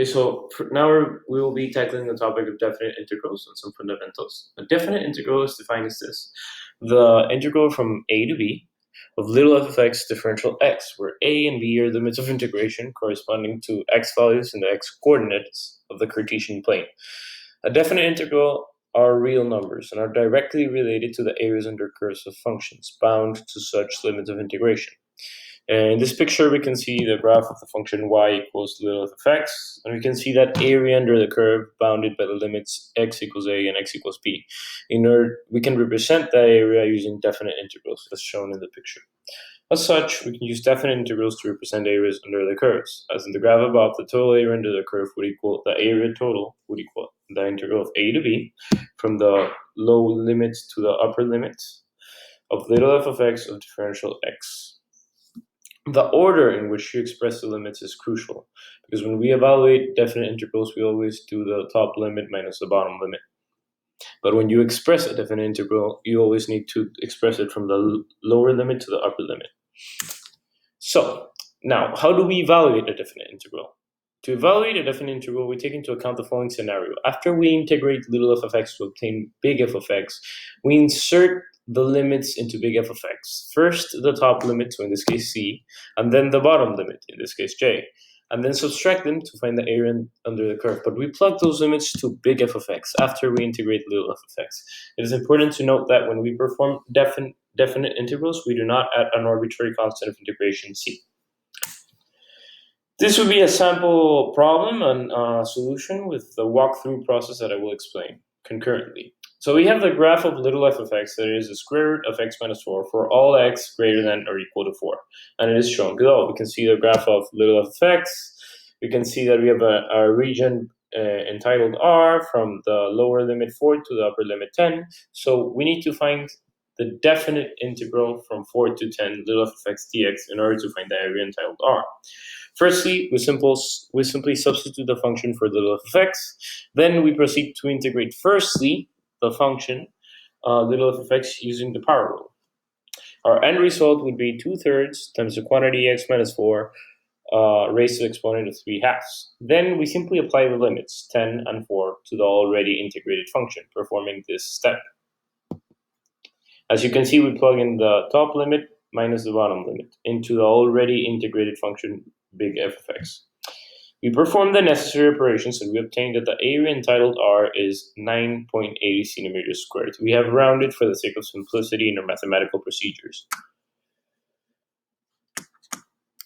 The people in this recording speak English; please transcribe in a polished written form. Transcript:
Okay, so now we will be tackling the topic of definite integrals and some fundamentals. A definite integral is defined as this: the integral from a to b of little f of x differential x, where a and b are limits of integration corresponding to x values in the x coordinates of the Cartesian plane. A definite integral are real numbers and are directly related to the areas under curves of functions bound to such limits of integration. And in this picture, we can see the graph of the function y equals little f of x, and we can see that area under the curve bounded by the limits x equals a and x equals b. We can represent that area using definite integrals, as shown in the picture. As such, we can use definite integrals to represent areas under the curves. As in the graph above, the total area under the curve would equal the area total would equal the integral of a to b from the low limit to the upper limit of little f of x of differential x. The order in which you express the limits is crucial, because when we evaluate definite integrals, we always do the top limit minus the bottom limit. But when you express a definite integral, you always need to express it from the lower limit to the upper limit. So, now, how do we evaluate a definite integral? To evaluate a definite integral, we take into account the following scenario. After we integrate little f of x to obtain big f of x, we insert the limits into big f of x. First, the top limit, so in this case c, and then the bottom limit, in this case j, and then subtract them to find the area under the curve. But we plug those limits to big f of x after we integrate little f of x. It is important to note that when we perform definite integrals, we do not add an arbitrary constant of integration c. This would be a sample problem and solution with the walkthrough process that I will explain concurrently. So we have the graph of little f of x, that is the square root of x minus 4 for all x greater than or equal to 4. And it is shown below. We can see the graph of little f of x. We can see that we have a region entitled R from the lower limit 4 to the upper limit 10. So we need to find the definite integral from 4 to 10 little f of x dx in order to find the area entitled R. Firstly, we simply substitute the function for little f of x. Then we proceed to integrate firstly the function little f of x using the power rule. Our end result would be 2/3 times the quantity x minus 4 raised to the exponent of 3/2. Then we simply apply the limits 10 and 4 to the already integrated function, performing this step. As you can see, we plug in the top limit minus the bottom limit into the already integrated function big f of x. We perform the necessary operations and we obtain that the area entitled R is 9.80 centimeters squared. We have rounded for the sake of simplicity in our mathematical procedures.